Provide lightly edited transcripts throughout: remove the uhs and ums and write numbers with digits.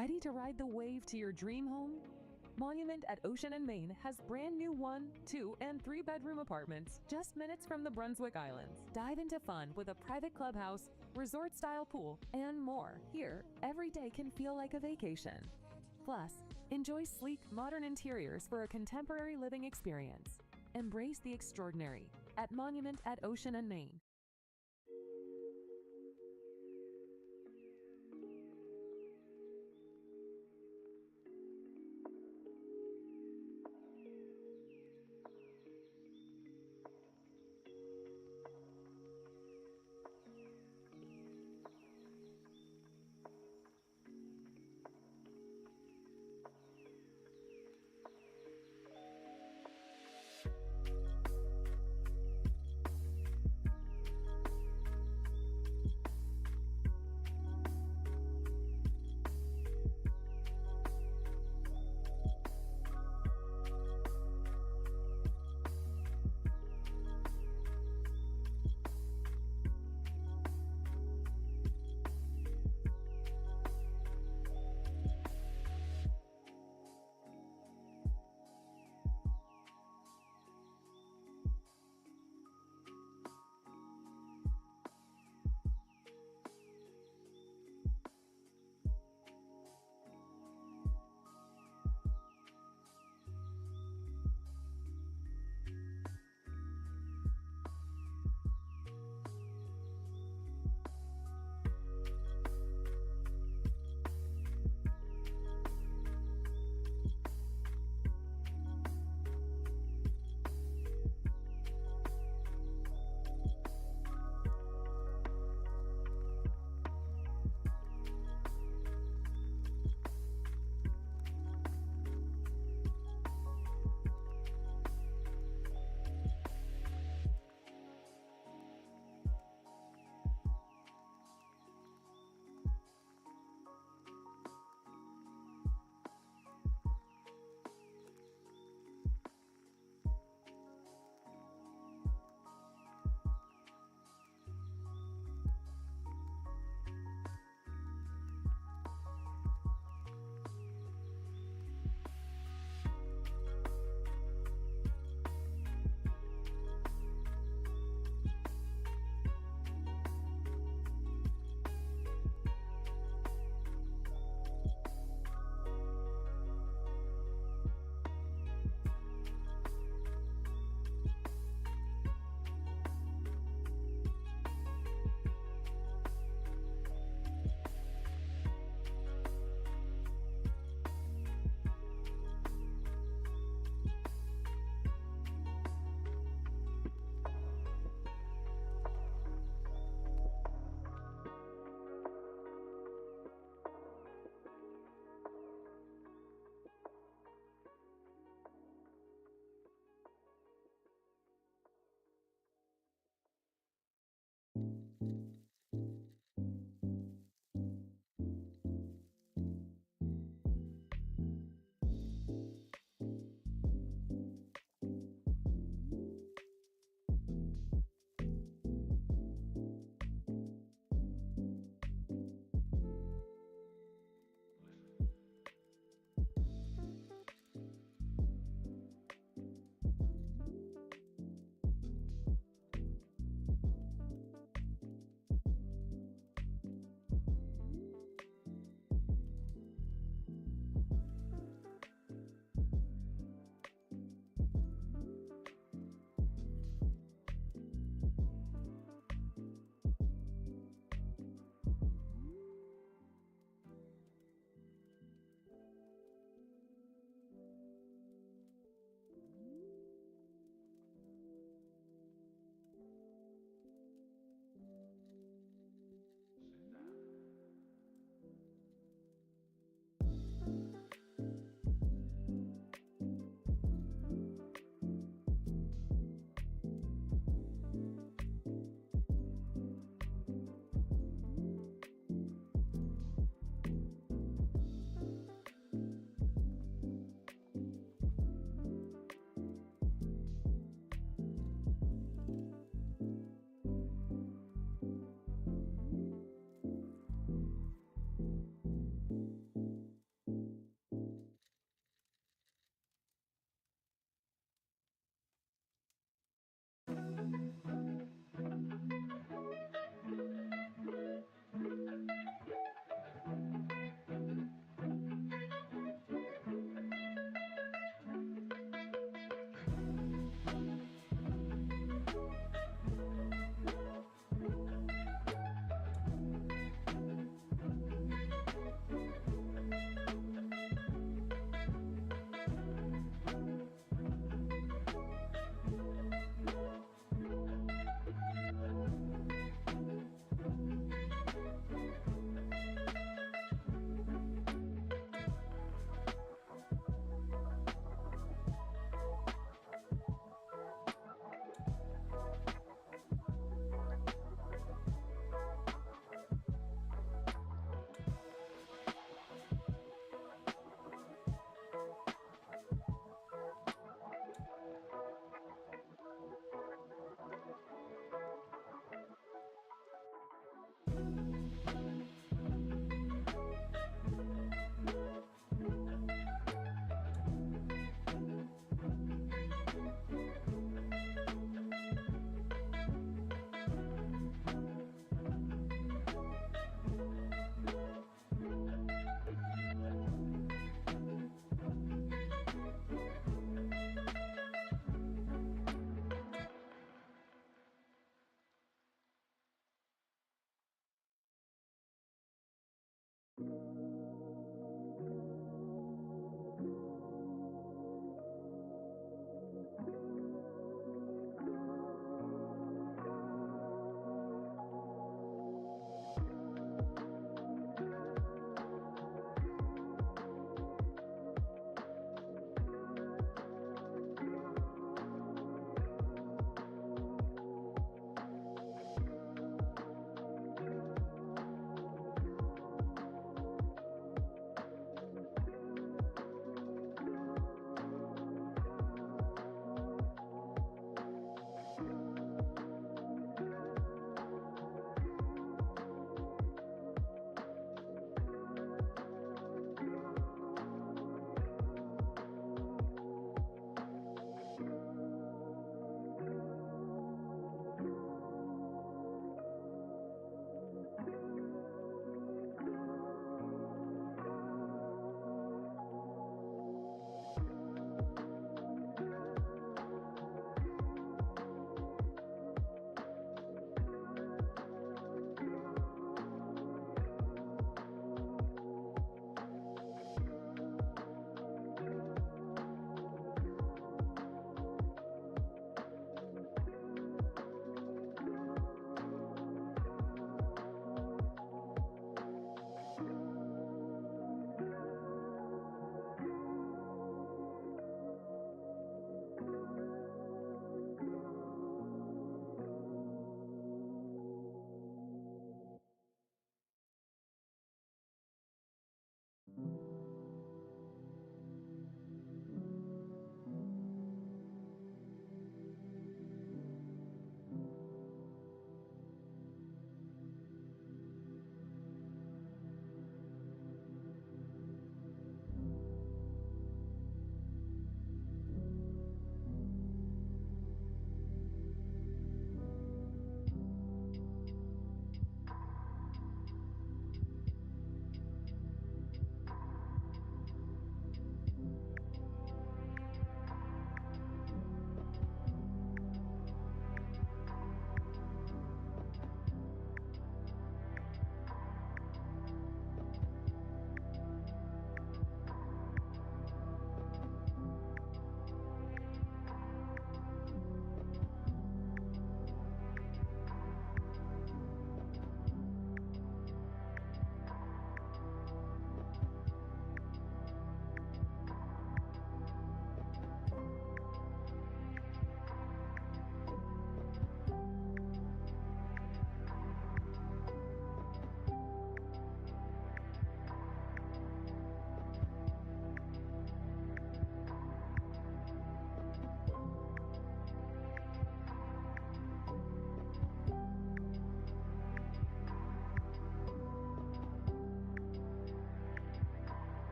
Ready to ride the wave to your dream home? Monument at Ocean and Main has brand new 1, 2, and 3-bedroom apartments just minutes from the Brunswick Islands. Dive into fun with a private clubhouse, resort-style pool, and more. Here, every day can feel like a vacation. Plus, enjoy sleek, modern interiors for a contemporary living experience. Embrace the extraordinary at Monument at Ocean and Main.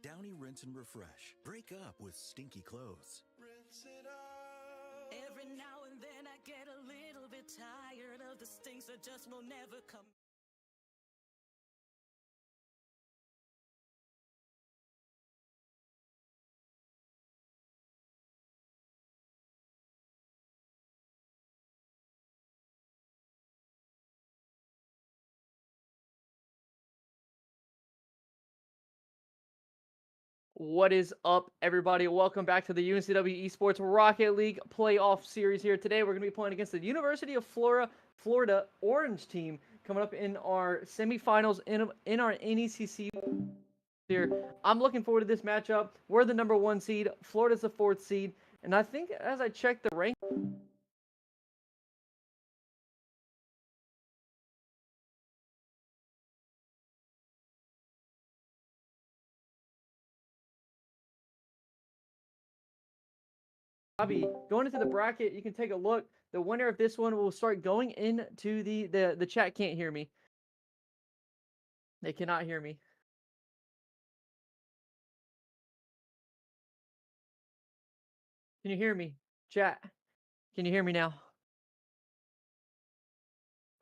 Downy Rinse and Refresh. Break up with stinky clothes. Rinse it out. Every now and then I get a little bit tired of the stinks that just will never come. What is up, everybody? Welcome back to the UNCW Esports Rocket League playoff series here. Today, we're going to be playing against the University of Florida Orange team coming up in our semifinals in our NECC here. I'm looking forward to this matchup. We're the number 1 seed. Florida's the 4th seed. And I think as I check the rank, going into the bracket, you can take a look. The winner of this one will start going into the chat. Can't hear me. They cannot hear me. Can you hear me? Chat. Can you hear me now?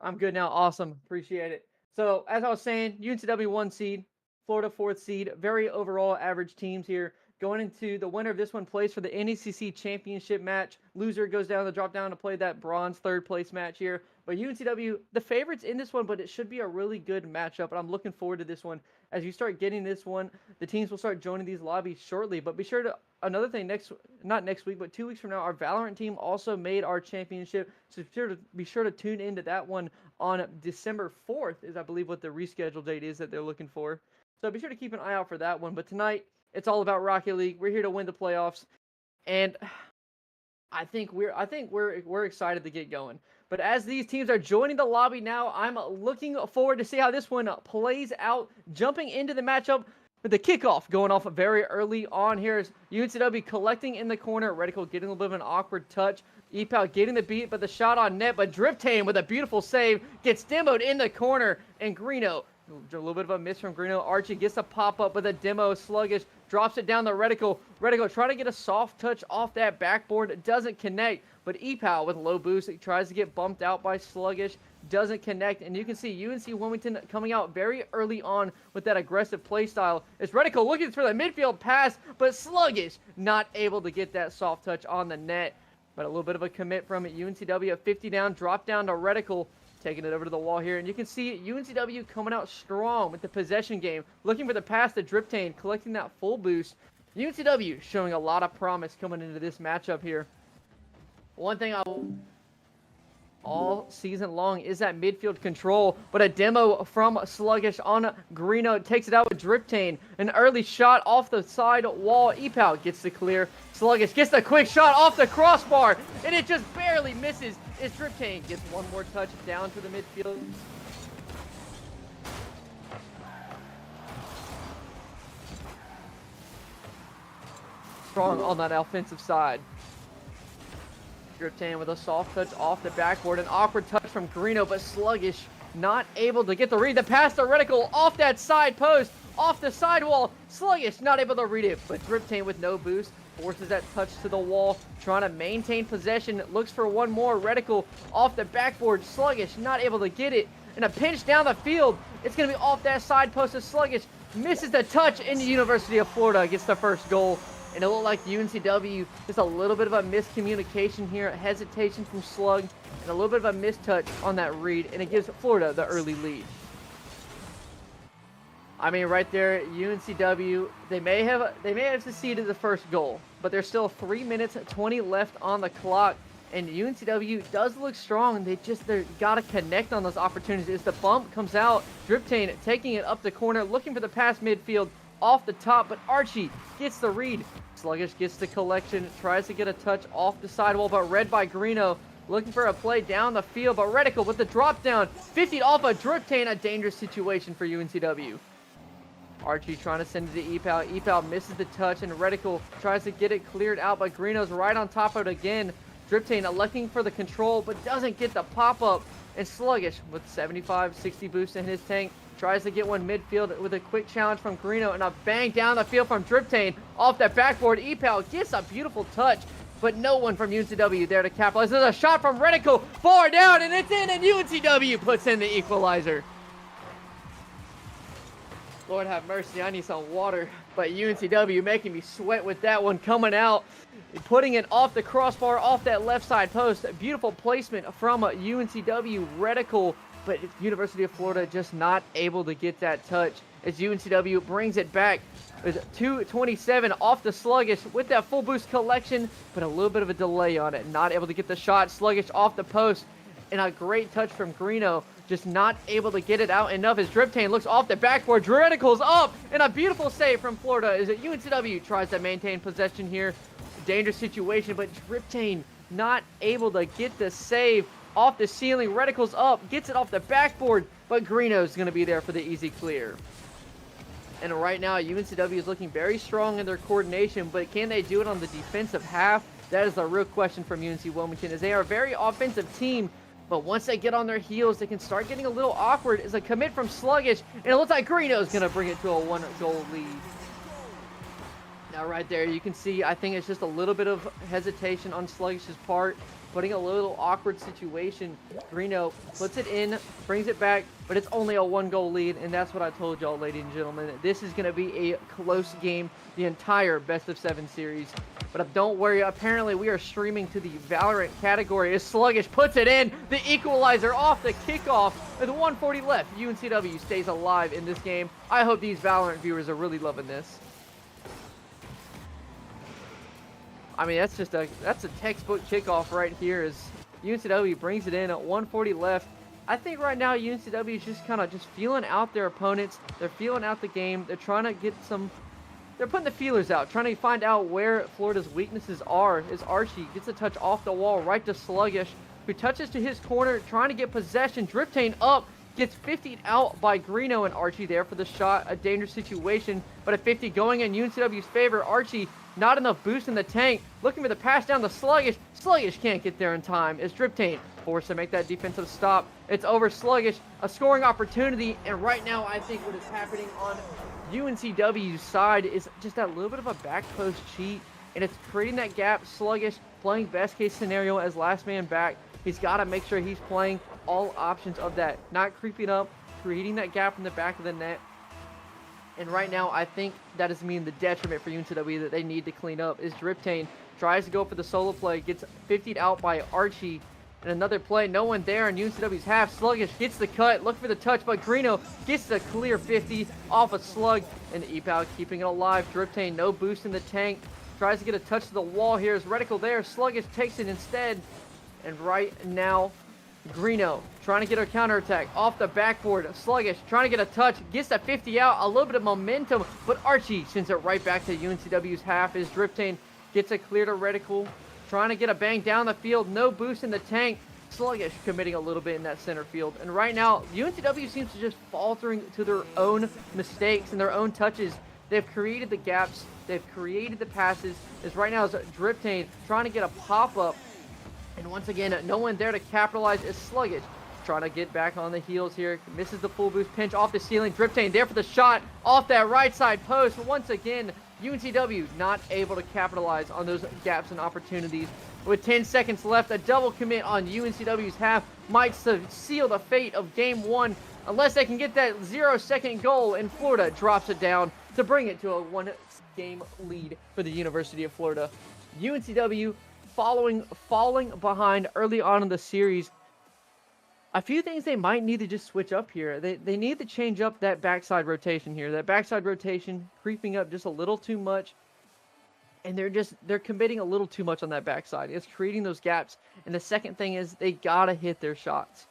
I'm good now. Awesome. Appreciate it. So, as I was saying, UNCW 1 seed, Florida 4th seed. Very overall average teams here. Going into the winner of this one plays for the NECC championship match. Loser goes down to drop down to play that bronze 3rd place match here. But UNCW, the favorites in this one, but it should be a really good matchup. And I'm looking forward to this one. As you start getting this one, the teams will start joining these lobbies shortly. But be sure to, another thing, not next week, but 2 weeks from now, our Valorant team also made our championship. So be sure to tune into that one on December 4th, is I believe what the rescheduled date is that they're looking for. So be sure to keep an eye out for that one. But tonight, it's all about Rocket League. We're here to win the playoffs, and I think we're excited to get going. But as these teams are joining the lobby now, I'm looking forward to see how this one plays out. Jumping into the matchup with the kickoff going off very early on here is UNCW collecting in the corner. Redicle getting a little bit of an awkward touch. EPAL getting the beat, but the shot on net. But Driptain with a beautiful save gets demoed in the corner, and Greeno. A little bit of a miss from Greeno. Archie gets a pop-up with a demo. Sluggish drops it down the Redicle. Redicle trying to get a soft touch off that backboard. It doesn't connect, but EPAL with low boost. He tries to get bumped out by Sluggish. Doesn't connect, and you can see UNC Wilmington coming out very early on with that aggressive play style. It's Redicle looking for the midfield pass, but Sluggish not able to get that soft touch on the net. But a little bit of a commit from UNCW at 50 down. Drop down to Redicle. Taking it over to the wall here, and you can see UNCW coming out strong with the possession game, looking for the pass to Driptain, collecting that full boost. UNCW showing a lot of promise coming into this matchup here. One thing I will all season long is that midfield control, but a demo from Sluggish on Greeno takes it out with Driptain. An early shot off the side wall. EPAL gets the clear. Sluggish gets the quick shot off the crossbar, and it just barely misses. As Driptain gets one more touch down to the midfield. Strong on that offensive side. Driptain with a soft touch off the backboard. An awkward touch from Greeno, but Sluggish not able to get the read. The pass to Redicle off that side post, off the sidewall. Sluggish not able to read it, but Driptain with no boost forces that touch to the wall, trying to maintain possession. Looks for one more. Redicle off the backboard. Sluggish not able to get it. And a pinch down the field. It's going to be off that side post of Sluggish. Misses the touch, and the University of Florida gets the first goal. And it looked like UNCW, just a little bit of a miscommunication here, a hesitation from Slug, and a little bit of a mistouch on that read, and it gives Florida the early lead. I mean, right there, UNCW, they may have succeeded the first goal, but there's still 3 minutes 20 left on the clock, and UNCW does look strong. They gotta connect on those opportunities. As the bump comes out, Driptain taking it up the corner, looking for the pass midfield off the top, but Archie gets the read. Sluggish gets the collection, tries to get a touch off the sidewall, but read by Greeno. Looking for a play down the field, but Redicle with the drop down. 50 off a Driptain, a dangerous situation for UNCW. Archie trying to send it to EPAL. EPAL misses the touch, and Redicle tries to get it cleared out, but Greeno's right on top of it again. Driptain looking for the control, but doesn't get the pop-up. And Sluggish with 75, 60 boost in his tank. Tries to get one midfield with a quick challenge from Greeno, and a bang down the field from Driptain off that backboard. Epal gets a beautiful touch, but no one from UNCW there to capitalize. There's a shot from Redicle, far down, and it's in, and UNCW puts in the equalizer. Lord have mercy, I need some water. But UNCW making me sweat with that one coming out. Putting it off the crossbar, off that left side post. Beautiful placement from UNCW. Redicle, but University of Florida just not able to get that touch as UNCW brings it back with 2:27 off the Sluggish with that full boost collection, but a little bit of a delay on it. Not able to get the shot. Sluggish off the post, and a great touch from Greeno. Just not able to get it out enough as Driptain looks off the backboard. Redicle's up, and a beautiful save from Florida as UNCW tries to maintain possession here. Dangerous situation, but Driptain not able to get the save off the ceiling. Redicle's up, gets it off the backboard, but Greeno's going to be there for the easy clear. And right now, UNCW is looking very strong in their coordination, but can they do it on the defensive half? That is the real question from UNC Wilmington, as they are a very offensive team, but once they get on their heels, they can start getting a little awkward. As a commit from Sluggish, and it looks like Greeno's going to bring it to a 1-goal lead. Now right there, you can see, I think it's just a little bit of hesitation on Sluggish's part, putting a little awkward situation. Greeno puts it in, brings it back, but it's only a 1-goal lead, and that's what I told y'all, ladies and gentlemen. This is going to be a close game, the entire best-of-7 series. But don't worry, apparently we are streaming to the Valorant category as Sluggish puts it in, the equalizer off the kickoff with 140 left. UNCW stays alive in this game. I hope these Valorant viewers are really loving this. I mean, that's a textbook kickoff right here as UNCW brings it in at 140 left. I think right now UNCW is just kind of feeling out their opponents. They're feeling out the game. They're trying to get some... They're putting the feelers out, trying to find out where Florida's weaknesses are. As Archie gets a touch off the wall right to Sluggish, who touches to his corner, trying to get possession. Driptain up, gets 50'd out by Greeno, and Archie there for the shot. A dangerous situation, but a 50 going in UNCW's favor. Archie, not enough boost in the tank, looking for the pass down to Sluggish. Sluggish can't get there in time as Driptain forced to make that defensive stop. It's over Sluggish, a scoring opportunity, and right now I think what is happening on UNCW's side is just that little bit of a back post cheat, and it's creating that gap. Sluggish playing best case scenario as last man back. He's got to make sure he's playing all options of that, not creeping up, creating that gap in the back of the net. And right now, I think that is mean the detriment for UNCW that they need to clean up is Driptain tries to go for the solo play, gets 50'd out by Archie, and another play, no one there in UNCW's half. Sluggish gets the cut, look for the touch, but Greeno gets the clear 50 off a slug, and Epal keeping it alive. Driptain, no boost in the tank, tries to get a touch to the wall here. Is Redicle there? Sluggish takes it instead, and right now, Greeno trying to get a counterattack off the backboard. Sluggish trying to get a touch, gets that 50 out, a little bit of momentum, but Archie sends it right back to UNCW's half as Driptain gets it clear to Redicle. Trying to get a bang down the field, no boost in the tank. Sluggish committing a little bit in that center field. And right now, UNCW seems to just faltering to their own mistakes and their own touches. They've created the gaps. They've created the passes. As right now is Driptain trying to get a pop-up. And once again, no one there to capitalize as Sluggish trying to get back on the heels here. Misses the full boost pinch off the ceiling. Driptain there for the shot off that right side post. Once again, UNCW not able to capitalize on those gaps and opportunities. With 10 seconds left, a double commit on UNCW's half might seal the fate of Game 1 unless they can get that 0-second goal, and Florida drops it down to bring it to a 1-game lead for the University of Florida. UNCW falling behind early on in the series. A few things they might need to just switch up here. They need to change up that backside rotation here. That backside rotation creeping up just a little too much. And they're committing a little too much on that backside. It's creating those gaps. And the second thing is they gotta hit their shots.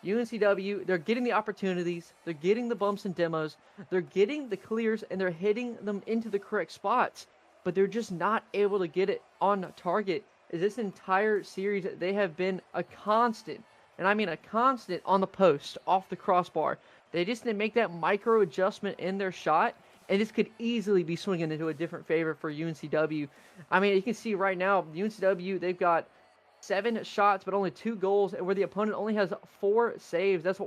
UNCW, they're getting the opportunities. They're getting the bumps and demos. They're getting the clears and they're hitting them into the correct spots. But they're just not able to get it on target. As this entire series, they have been a constant. And I mean a constant on the post, off the crossbar. They just didn't make that micro adjustment in their shot, and this could easily be swinging into a different favor for UNCW. I mean, you can see right now, UNCW, they've got 7 shots, but only 2 goals, and where the opponent only has 4 saves. That's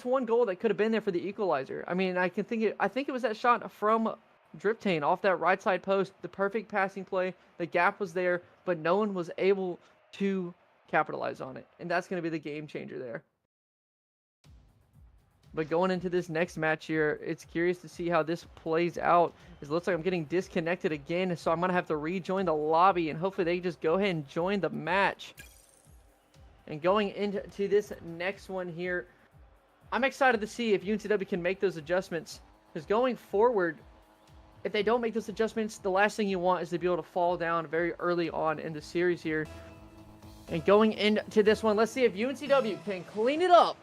one goal that could have been there for the equalizer. I mean, I think it was that shot from Driptain off that right side post, the perfect passing play. The gap was there, but no one was able to capitalize on it, and that's going to be the game changer there. But going into this next match here, it's curious to see how this plays out. It looks like I'm getting disconnected again, so I'm going to have to rejoin the lobby, and hopefully they just go ahead and join the match. And going into this next one here, I'm excited to see if UNCW can make those adjustments. Because going forward, if they don't make those adjustments, the last thing you want is to be able to fall down very early on in the series here. And going into this one, let's see if UNCW can clean it up.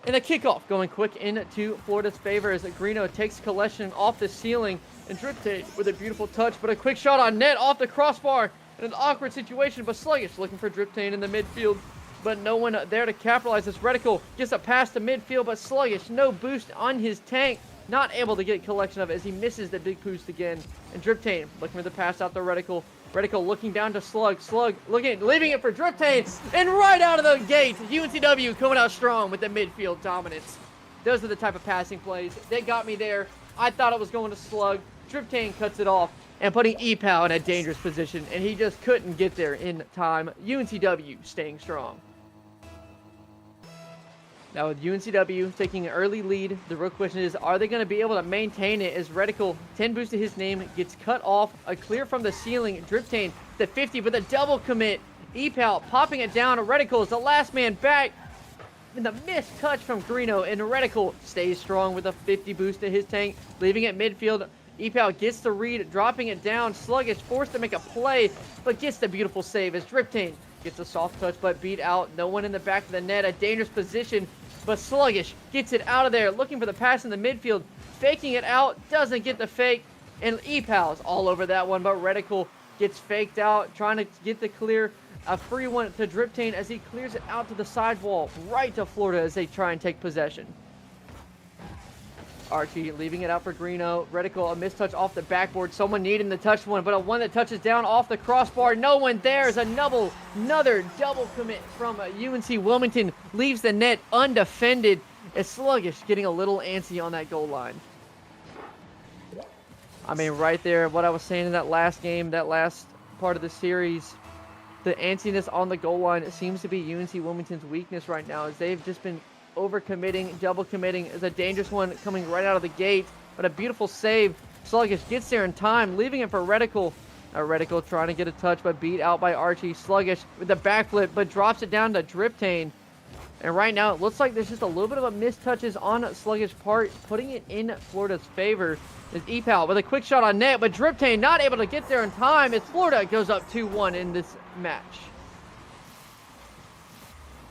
And a kickoff going quick into Florida's favor as Greeno takes collection off the ceiling. And Driptain with a beautiful touch, but a quick shot on net off the crossbar. In an awkward situation, but Sluggish looking for Driptain in the midfield. But no one there to capitalize as Redicle gets a pass to midfield, but Sluggish, no boost on his tank. Not able to get collection of it as he misses the big boost again. And Driptain looking for the pass out to Redicle. Redicle looking down to Slug. Slug leaving it for Driptain. And right out of the gate, UNCW coming out strong with the midfield dominance. Those are the type of passing plays. They got me there. I thought it was going to Slug. Driptain cuts it off and putting EPAL in a dangerous position. And he just couldn't get there in time. UNCW staying strong. Now with UNCW taking an early lead, the real question is, are they going to be able to maintain it as Redicle, 10 boost to his name, gets cut off, a clear from the ceiling, Driptain, the 50 with a double commit, EPAL popping it down, Redicle is the last man back, and the missed touch from Greeno, and Redicle stays strong with a 50 boost to his tank, leaving it midfield. EPAL gets the read, dropping it down, Sluggish forced to make a play, but gets the beautiful save as Driptain gets a soft touch, but beat out, no one in the back of the net, a dangerous position. But Sluggish gets it out of there, looking for the pass in the midfield, faking it out, doesn't get the fake, and EPAL's all over that one, but Redicle gets faked out, trying to get the clear, a free one to Driptain as he clears it out to the sidewall, right to Florida as they try and take possession. Archie leaving it out for Greeno. Redicle, a mistouch off the backboard. Someone needing the touch one, but a one that touches down off the crossbar. No one there. Is another double commit from UNC Wilmington. Leaves the net undefended. As Sluggish getting a little antsy on that goal line. I mean, right there, what I was saying in that last game, that last part of the series, the antsiness on the goal line, it seems to be UNC Wilmington's weakness right now, as they've just been over-committing, double-committing. Is a dangerous one coming right out of the gate, but a beautiful save. Sluggish gets there in time, leaving it for Redicle. Redicle trying to get a touch, but beat out by Archie. Sluggish with the backflip, but drops it down to Driptain. And right now, it looks like there's just a little bit of a missed touches on Sluggish's part, putting it in Florida's favor. Is EPAL with a quick shot on net, but Driptain not able to get there in time as Florida goes up 2-1 in this match.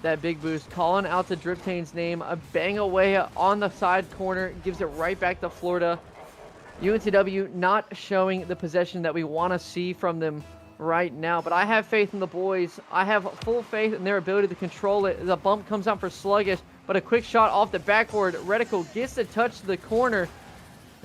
That big boost, calling out to Driptain's name, a bang away on the side corner, gives it right back to Florida. UNCW not showing the possession that we want to see from them right now, but I have faith in the boys. I have full faith in their ability to control it. The bump comes out for Sluggish, but a quick shot off the backboard. Redicle gets the touch to the corner.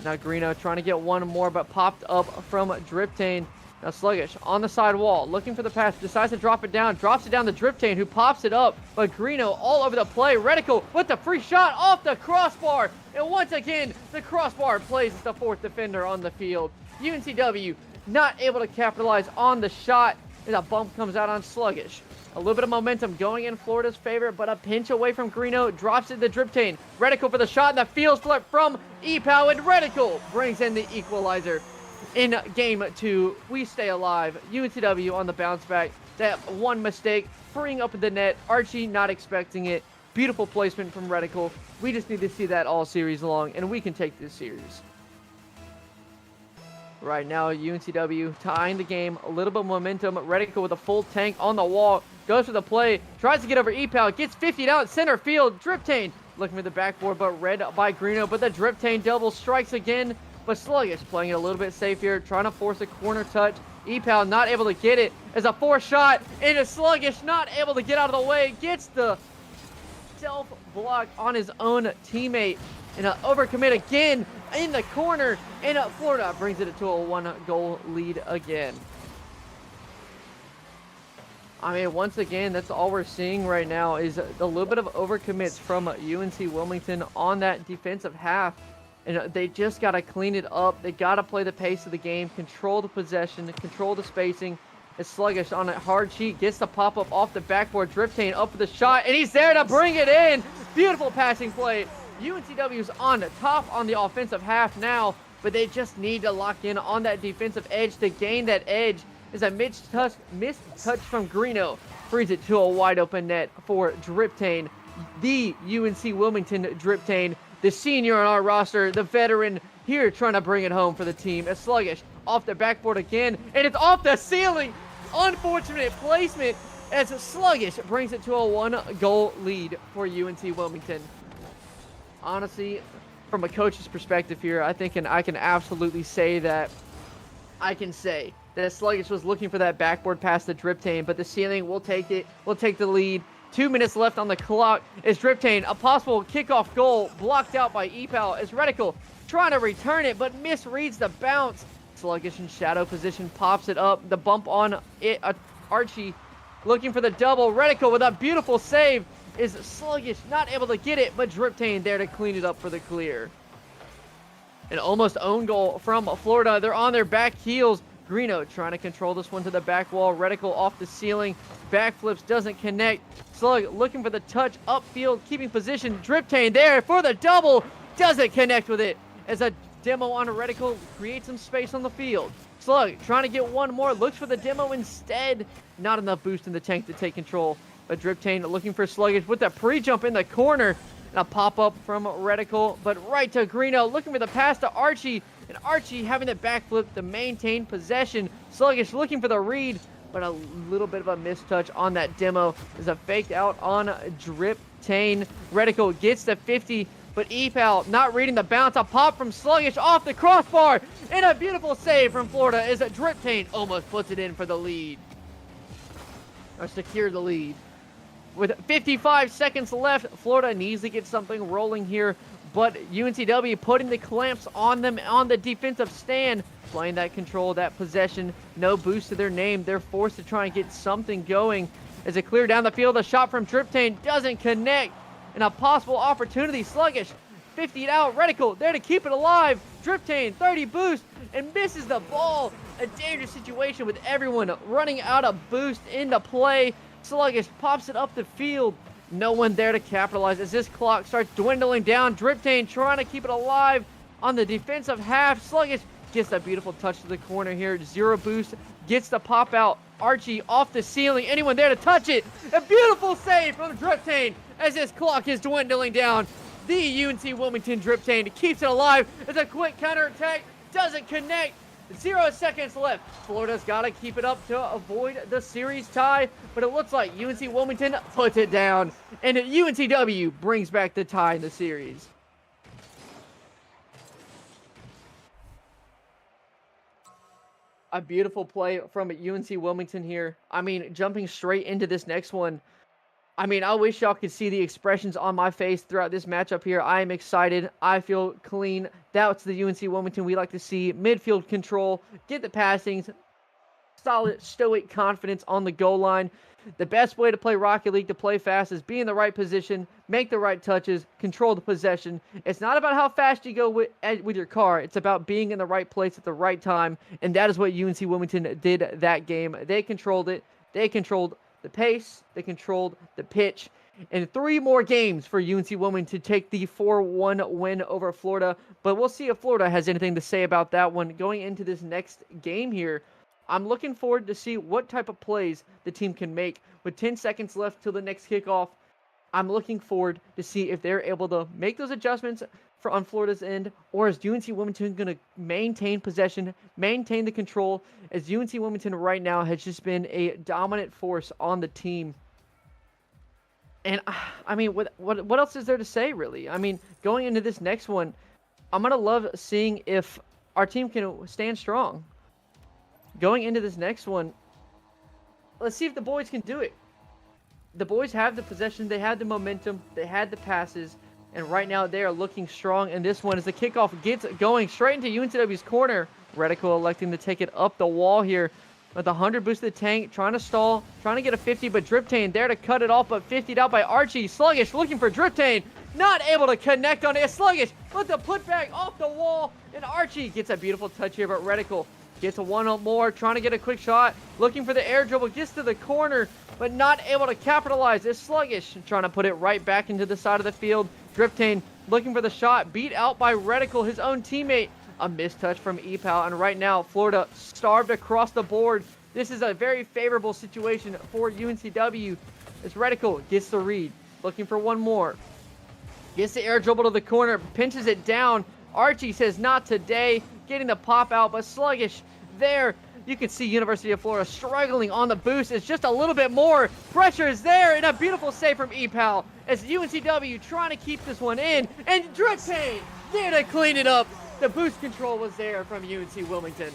Now Greeno trying to get one more, but popped up from Driptain. Now Sluggish on the side wall, looking for the pass, decides to drop it down, drops it down to Driptain, who pops it up, but Greeno all over the play. Redicle with the free shot off the crossbar, and once again, the crossbar plays as the fourth defender on the field. UNCW not able to capitalize on the shot, and a bump comes out on Sluggish. A little bit of momentum going in Florida's favor, but a pinch away from Greeno, drops it to Driptain. Redicle for the shot, and the field flip from EPAL, and Redicle brings in the equalizer. In game 2, we stay alive. UNCW on the bounce back. That one mistake, freeing up the net. Archie not expecting it. Beautiful placement from Redicle. We just need to see that all series long, and we can take this series. Right now, UNCW tying the game. A little bit of momentum. Redicle with a full tank on the wall. Goes for the play. Tries to get over EPAL. Gets 50 down center field. Driptain looking for the backboard, but read by Greeno. But the Driptain double strikes again. But Sluggish playing it a little bit safe here, trying to force a corner touch. EPAL not able to get it as a forced shot, and a Sluggish not able to get out of the way. Gets the self-block on his own teammate, and an overcommit again in the corner, and Florida brings it to a 1-goal lead again. I mean, once again, that's all we're seeing right now is a little bit of overcommits from UNC Wilmington on that defensive half. And they just got to clean it up. They got to play the pace of the game, control the possession, control the spacing. It's Sluggish on a hard sheet, gets the pop-up off the backboard. Driptain up for the shot, and he's there to bring it in. Beautiful passing play. UNCW's on top on the offensive half now, but they just need to lock in on that defensive edge to gain that edge. Is a missed touch from Greeno. Frees it to a wide open net for Driptain. The UNC Wilmington Driptain, the senior on our roster, the veteran here trying to bring it home for the team. As Sluggish off the backboard again, and it's off the ceiling. Unfortunate placement as Sluggish brings it to a 1-goal lead for UNC Wilmington. Honestly, from a coach's perspective here, I can absolutely say that Sluggish was looking for that backboard pass to Driptain, but the ceiling will take it. We'll take the lead. 2 minutes left on the clock. Is Driptain a possible kickoff goal blocked out by Epal as Redicle trying to return it, but misreads the bounce. Sluggish in shadow position, pops it up. The bump on it. Archie looking for the double. Redicle with a beautiful save. Is Sluggish not able to get it, but Driptain there to clean it up for the clear. An almost own goal from Florida. They're on their back heels. Greeno trying to control this one to the back wall. Redicle off the ceiling. Backflips, doesn't connect. Slug looking for the touch upfield, keeping position. Driptain there for the double. Doesn't connect with it. As a demo on Redicle creates some space on the field. Slug trying to get one more. Looks for the demo instead. Not enough boost in the tank to take control. But Driptain looking for Sluggish with the pre-jump in the corner. And a pop-up from Redicle, but right to Greeno, looking for the pass to Archie, and Archie having the backflip to maintain possession. Sluggish looking for the read, but a little bit of a mistouch on that demo. There's a fake out on Driptain. Redicle gets the 50, but Epal not reading the bounce. A pop from Sluggish off the crossbar, and a beautiful save from Florida as Driptain almost puts it in for the lead. Or secure the lead. With 55 seconds left, Florida needs to get something rolling here, but UNCW putting the clamps on them on the defensive stand, playing that control, that possession, no boost to their name. They're forced to try and get something going. As it clear down the field, a shot from Driptain doesn't connect, and a possible opportunity. Sluggish 50 out. Redicle there to keep it alive. Driptain 30 boost and misses the ball. A dangerous situation with everyone running out of boost into play. Sluggish pops it up the field. No one there to capitalize as this clock starts dwindling down. Driptain trying to keep it alive on the defensive half. Sluggish gets a beautiful touch to the corner here. Zero boost. Gets the pop out. Archie off the ceiling. Anyone there to touch it? A beautiful save from Driptain as this clock is dwindling down. The UNC Wilmington Driptain keeps it alive. It's a quick counterattack. Doesn't connect. 0 seconds left. Florida's got to keep it up to avoid the series tie, but it looks like UNC Wilmington puts it down, and UNCW brings back the tie in the series. A beautiful play from UNC Wilmington here. I mean, jumping straight into this next one. I mean, I wish y'all could see the expressions on my face throughout this matchup here. I am excited. I feel clean. That's the UNC Wilmington we like to see. Midfield control, get the passings, solid, stoic confidence on the goal line. The best way to play Rocket League, to play fast, is be in the right position, make the right touches, control the possession. It's not about how fast you go with your car. It's about being in the right place at the right time, and that is what UNC Wilmington did that game. They controlled it. They controlled the pace, they controlled the pitch, and 3 more games for UNC Wilmington to take the 4-1 win over Florida. But we'll see if Florida has anything to say about that one going into this next game here. I'm looking forward to see what type of plays the team can make with 10 seconds left till the next kickoff. I'm looking forward to see if they're able to make those adjustments on Florida's end, or is UNC Wilmington going to maintain possession, maintain the control, as UNC Wilmington right now has just been a dominant force on the team. And I mean, what else is there to say, really? I mean, going into this next one, I'm going to love seeing if our team can stand strong. Going into this next one, let's see if the boys can do it. The boys have the possession, they had the momentum, they had the passes, and right now they are looking strong in this one as the kickoff gets going straight into UNCW's corner. Redicle electing to take it up the wall here. with 100 boost to the tank, trying to stall, trying to get a 50, but Driptain there to cut it off, but 50'd out by Archie. Sluggish looking for Driptain, not able to connect on it. Sluggish with the putback off the wall, and Archie gets a beautiful touch here, but Redicle gets a one more, trying to get a quick shot, looking for the air dribble, gets to the corner, but not able to capitalize. It's Sluggish trying to put it right back into the side of the field. Driptain looking for the shot, beat out by Redicle, his own teammate. A missed touch from EPAL, and right now, Florida starved across the board. This is a very favorable situation for UNCW as Redicle gets the read, looking for one more. Gets the air dribble to the corner, pinches it down. Archie says not today, getting the pop out, but Sluggish there. You can see University of Florida struggling on the boost. It's just a little bit more. Pressure is there, and a beautiful save from EPAL as UNCW trying to keep this one in. And Driptain there to clean it up. The boost control was there from UNC Wilmington.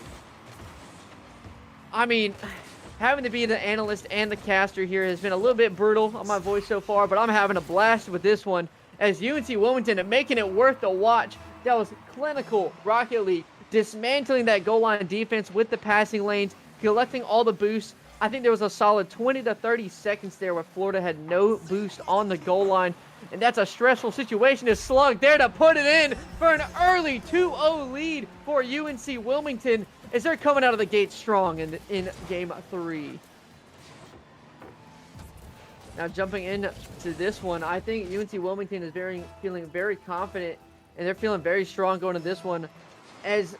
I mean, having to be the analyst and the caster here has been a little bit brutal on my voice so far, but I'm having a blast with this one as UNC Wilmington are making it worth the watch. That was clinical Rocket League, dismantling that goal line defense with the passing lanes, collecting all the boosts. I think there was a solid 20 to 30 seconds there where Florida had no boost on the goal line, and that's a stressful situation. Is Slug there to put it in for an early 2-0 lead for UNC Wilmington as they're coming out of the gate strong in Game 3. Now jumping into this one, I think UNC Wilmington is feeling very confident, and they're feeling very strong going to this one. As,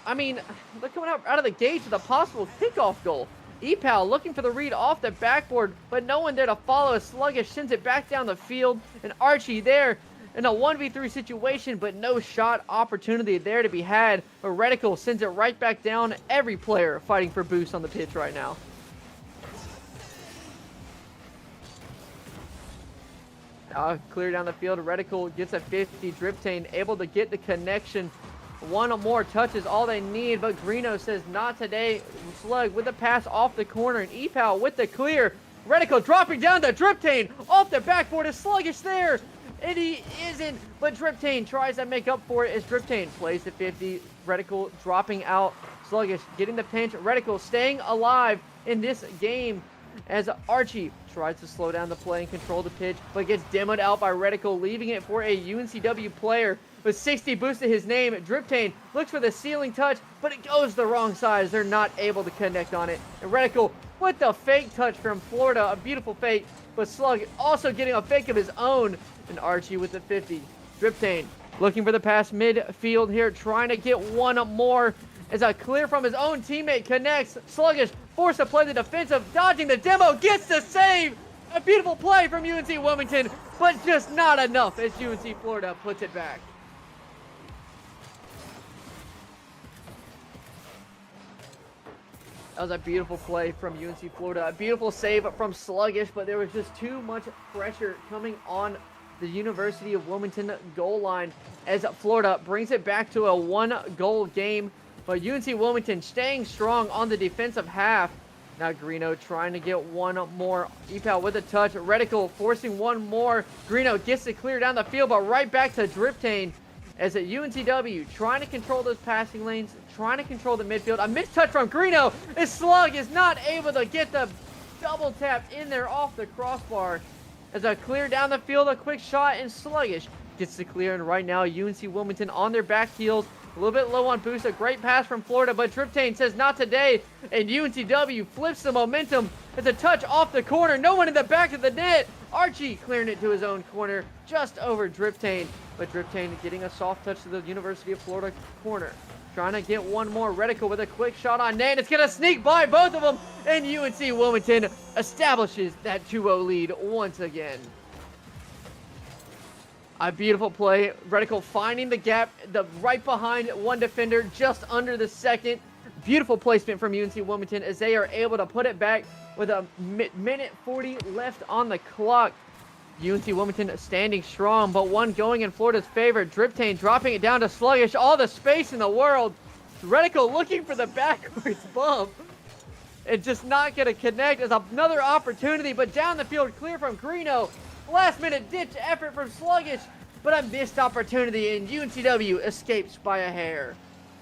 I mean, they're coming out of the gates with a possible kickoff goal. EPAL looking for the read off the backboard, but no one there to follow as Sluggish sends it back down the field. And Archie there in a 1v3 situation, but no shot opportunity there to be had. But Redicle sends it right back down. Every player fighting for boost on the pitch right now. Clear down the field. Redicle gets a 50. Driptain able to get the connection. One or more touches, all they need, but Greeno says not today. Slug with the pass off the corner, and EPAL with the clear. Redicle dropping down to Driptain off the backboard. Is Sluggish there? And he isn't, but Driptain tries to make up for it as Driptain plays the 50. Redicle dropping out. Sluggish getting the pinch. Redicle staying alive in this game as Archie tries to slow down the play and control the pitch, but gets demoed out by Redicle, leaving it for a UNCW player. With 60 boost to his name, Driptain looks for the ceiling touch, but it goes the wrong side as they're not able to connect on it. And Redicle with the fake touch from Florida, a beautiful fake, but Slug also getting a fake of his own. And Archie with the 50. Driptain looking for the pass midfield here, trying to get one more as a clear from his own teammate connects. Sluggish forced to play the defensive, dodging the demo, gets the save. A beautiful play from UNC Wilmington, but just not enough as UNC Florida puts it back. That was a beautiful play from UNC Florida. A beautiful save from Sluggish, but there was just too much pressure coming on the University of Wilmington goal line as Florida brings it back to a one-goal game. But UNC Wilmington staying strong on the defensive half. Now Greeno trying to get one more. EPAL with a touch. Redicle forcing one more. Greeno gets it clear down the field, but right back to Driptain. As at UNCW, trying to control those passing lanes, trying to control the midfield. A missed touch from Greeno. His Slug is not able to get the double tap in there off the crossbar. As a clear down the field, a quick shot, and Sluggish gets the clear. And right now, UNC Wilmington on their back heels. A little bit low on boost. A great pass from Florida, but Driptain says not today. And UNCW flips the momentum. It's a touch off the corner. No one in the back of the net. Archie clearing it to his own corner, just over Driptain. But Driptain getting a soft touch to the University of Florida corner. Trying to get one more. Redicle with a quick shot on net. It's going to sneak by both of them. And UNC Wilmington establishes that 2-0 lead once again. A beautiful play. Redicle finding the gap, right behind one defender, just under the second. Beautiful placement from UNC Wilmington as they are able to put it back with a minute 40 left on the clock. UNC Wilmington standing strong, but one going in Florida's favor. Driptain dropping it down to Sluggish. All the space in the world. Redicle looking for the backwards bump. It's just not going to connect. As another opportunity, but down the field, clear from Greeno. Last minute ditch effort from Sluggish, but a missed opportunity, and UNCW escapes by a hair.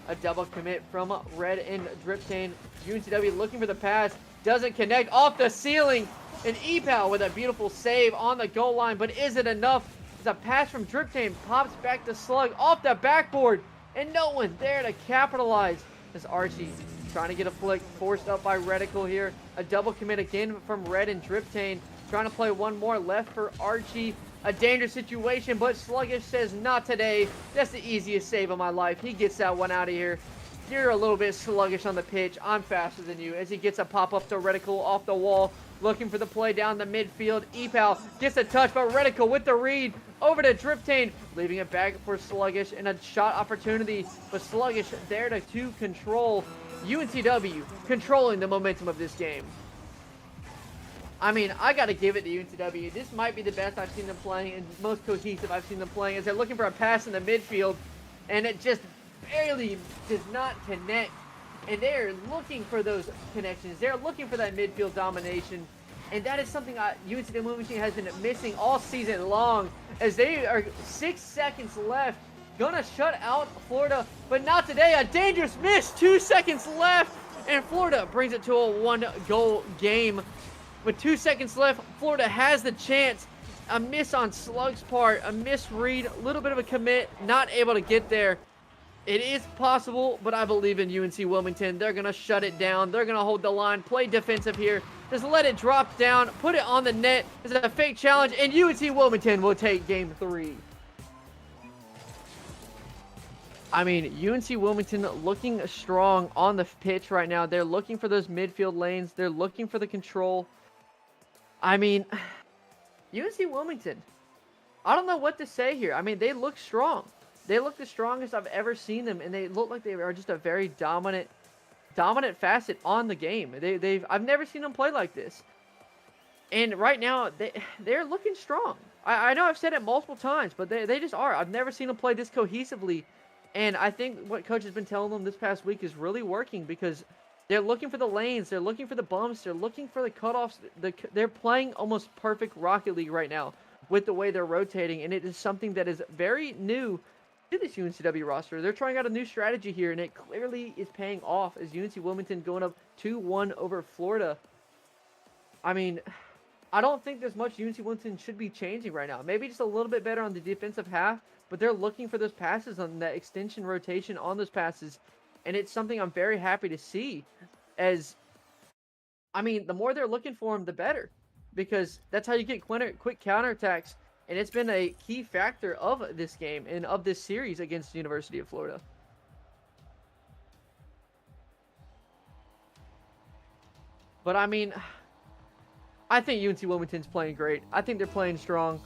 A double commit from Red and Driptain. UNCW looking for the pass. Doesn't connect. Off the ceiling. And Epal with a beautiful save on the goal line. But is it enough? The pass from Driptain pops back to Slug off the backboard. And no one there to capitalize. As Archie trying to get a flick. Forced up by Redicle here. A double commit again from Red and Driptain. Trying to play one more left for Archie. A dangerous situation, but Sluggish says not today. That's the easiest save of my life. He gets that one out of here. You're a little bit sluggish on the pitch. I'm faster than you. As he gets a pop-up to Redicle off the wall. Looking for the play down the midfield. Epal gets a touch, but Redicle with the read. Over to Driptain. Leaving it back for Sluggish and a shot opportunity. But Sluggish there to control. UNCW controlling the momentum of this game. I mean, I got to give it to UNCW. This might be the best I've seen them playing and most cohesive I've seen them playing as they're looking for a pass in the midfield and it just barely does not connect. And they're looking for those connections. They're looking for that midfield domination. And that is something UNCW Moving Team has been missing all season long as they are 6 seconds left. Gonna shut out Florida, but not today. A dangerous miss. 2 seconds left. And Florida brings it to a 1-goal game. With 2 seconds left, Florida has the chance. A miss on Slug's part, a misread, a little bit of a commit, not able to get there. It is possible, but I believe in UNC Wilmington. They're going to shut it down. They're going to hold the line, play defensive here. Just let it drop down, put it on the net. It's a fake challenge, and UNC Wilmington will take game 3. I mean, UNC Wilmington looking strong on the pitch right now. They're looking for those midfield lanes. They're looking for the control. I mean, UNC Wilmington, I don't know what to say here. I mean, they look strong. They look the strongest I've ever seen them, and they look like they are just a very dominant facet on the game. I've never seen them play like this. And right now, they're looking strong. I know I've said it multiple times, but they just are. I've never seen them play this cohesively. And I think what coach has been telling them this past week is really working because they're looking for the lanes. They're looking for the bumps. They're looking for the cutoffs. They're playing almost perfect Rocket League right now with the way they're rotating. And it is something that is very new to this UNCW roster. They're trying out a new strategy here, and it clearly is paying off as UNC Wilmington going up 2-1 over Florida. I mean, I don't think there's much UNC Wilmington should be changing right now. Maybe just a little bit better on the defensive half, but they're looking for those passes on that extension rotation on those passes. And it's something I'm very happy to see as, I mean, the more they're looking for them, the better. Because that's how you get quick counterattacks. And it's been a key factor of this game and of this series against the University of Florida. But, I mean, I think UNC Wilmington's playing great. I think they're playing strong.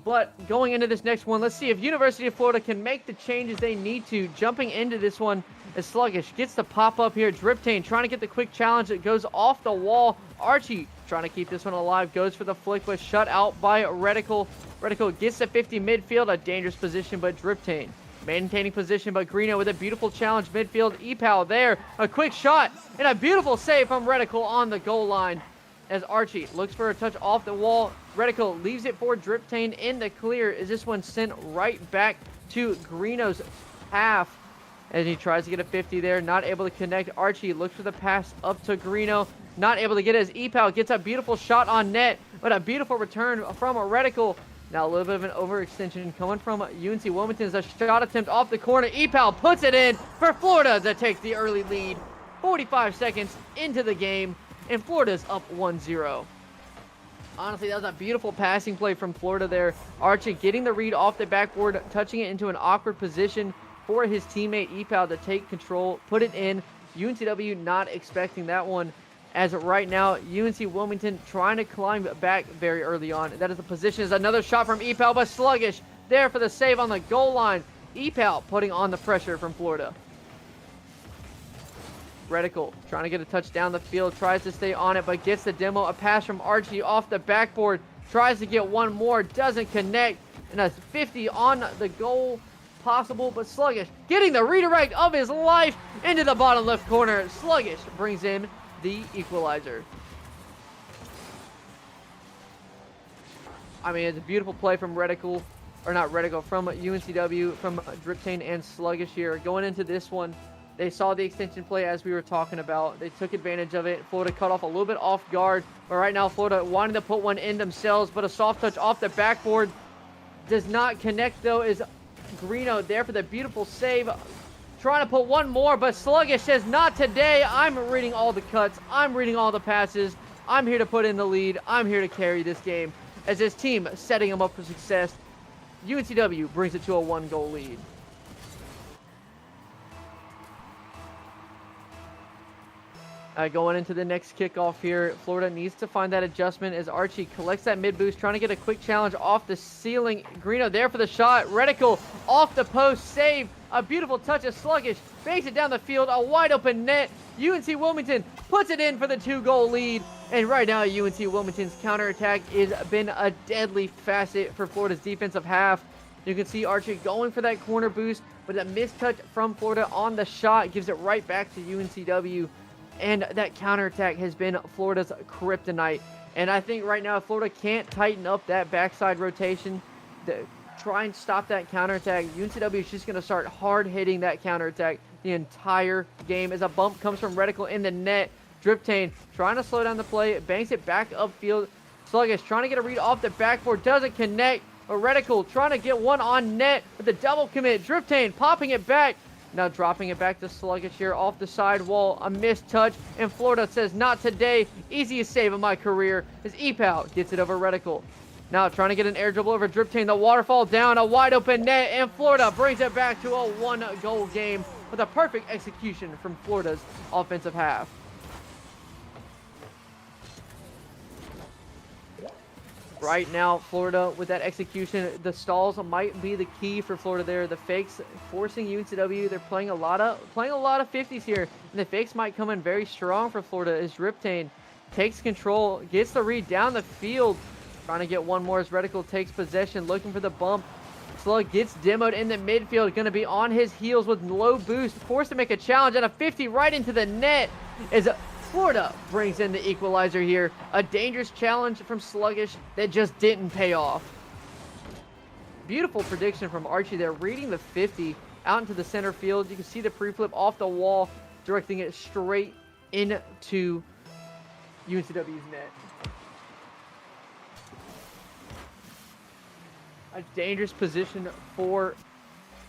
But going into this next one, let's see if University of Florida can make the changes they need to. Jumping into this one as Sluggish gets the pop up here. Driptain trying to get the quick challenge that goes off the wall. Archie trying to keep this one alive. Goes for the flick, but shut out by Redicle. Redicle gets the 50 midfield. A dangerous position, but Driptain maintaining position, but Greeno with a beautiful challenge midfield. Epal there. A quick shot and a beautiful save from Redicle on the goal line. As Archie looks for a touch off the wall. Redicle leaves it for Driptain in the clear. Is this one sent right back to Greeno's half? As he tries to get a 50 there. Not able to connect. Archie looks for the pass up to Greeno. Not able to get it as Epal gets a beautiful shot on net. But a beautiful return from Redicle. Now a little bit of an overextension coming from UNC Wilmington. A shot attempt off the corner. Epal puts it in for Florida to take the early lead. 45 seconds into the game. And Florida's up 1-0. Honestly, that was a beautiful passing play from Florida there. Archie getting the read off the backboard, touching it into an awkward position for his teammate Epal to take control, put it in. UNCW not expecting that one. As of right now, UNC Wilmington trying to climb back very early on. That is the position. Is another shot from Epal, but Sluggish there for the save on the goal line. Epal putting on the pressure from Florida. Redicle trying to get a touch down the field, tries to stay on it, but gets the demo. A pass from Archie off the backboard, tries to get one more, doesn't connect, and a 50 on the goal possible, but Sluggish getting the redirect of his life into the bottom left corner. Sluggish brings in the equalizer. I mean, it's a beautiful play from Redicle. or not Redicle, from UNCW, from Driptain and Sluggish here. Going into this one, they saw the extension play as we were talking about. They took advantage of it. Florida cut off a little bit off guard, but right now Florida wanting to put one in themselves, but a soft touch off the backboard does not connect though. Is Greeno there for the beautiful save. Trying to put one more, but Sluggish says, not today. I'm reading all the cuts. I'm reading all the passes. I'm here to put in the lead. I'm here to carry this game. As his team setting him up for success, UNCW brings it to a 1-goal lead. Going into the next kickoff here, Florida needs to find that adjustment as Archie collects that mid boost, trying to get a quick challenge off the ceiling. Greeno there for the shot. Redicle off the post, save. A beautiful touch of Sluggish, banks it down the field, a wide open net. UNC Wilmington puts it in for the 2-goal lead. And right now, UNC Wilmington's counterattack has been a deadly facet for Florida's defensive half. You can see Archie going for that corner boost, but a missed touch from Florida on the shot gives it right back to UNCW. And that counterattack has been Florida's kryptonite. And I think right now, if Florida can't tighten up that backside rotation, try and stop that counterattack, UNCW is just going to start hard hitting that counterattack the entire game. As a bump comes from Redicle in the net, Driptain trying to slow down the play, banks it back upfield. Sluggish trying to get a read off the backboard, doesn't connect. But Redicle trying to get one on net with the double commit. Driptain popping it back. Now dropping it back to Sluggish here off the side wall. A missed touch, and Florida says, not today. Easiest save of my career as Epal gets it over Redicle. Now trying to get an air dribble over Driptain. The waterfall down, a wide open net, and Florida brings it back to a 1-goal game with a perfect execution from Florida's offensive half. Right now, Florida with that execution, the stalls might be the key for Florida there. The fakes forcing UNCW. They're playing a lot of 50s here, and the fakes might come in very strong for Florida as Driptain takes control, gets the read down the field. Trying to get one more as Redicle takes possession, looking for the bump. Slug gets demoed in the midfield, going to be on his heels with low boost, forced to make a challenge, and a 50 right into the net as Florida brings in the equalizer here. A dangerous challenge from Sluggish that just didn't pay off. Beautiful prediction from Archie there, reading the 50 out into the center field. You can see the pre-flip off the wall, directing it straight into UNCW's net. A dangerous position for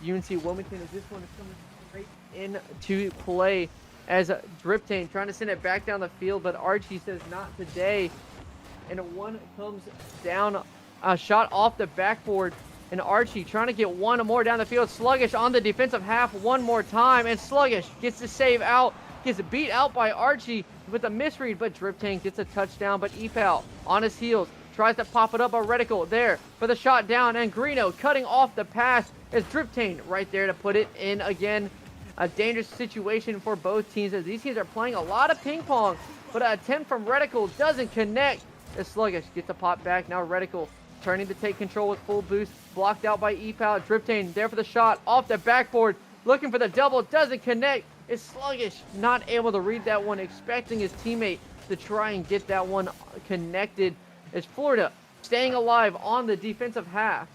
UNC Wilmington as this one is coming straight into play as Driptain trying to send it back down the field, but Archie says not today. And one comes down, a shot off the backboard, and Archie trying to get one more down the field. Sluggish on the defensive half one more time, and Sluggish gets the save out, gets beat out by Archie with a misread, but Driptain gets a touchdown, but Epal on his heels tries to pop it up. A Redicle there for the shot down, and Greeno cutting off the pass as Driptain right there to put it in again. A dangerous situation for both teams as these teams are playing a lot of ping pong, but an attempt from Redicle doesn't connect as Sluggish gets a pop back. Now Redicle turning to take control with full boost, blocked out by Epal. Driptain there for the shot off the backboard, looking for the double, doesn't connect. Is Sluggish not able to read that one, expecting his teammate to try and get that one connected. As Florida staying alive on the defensive half.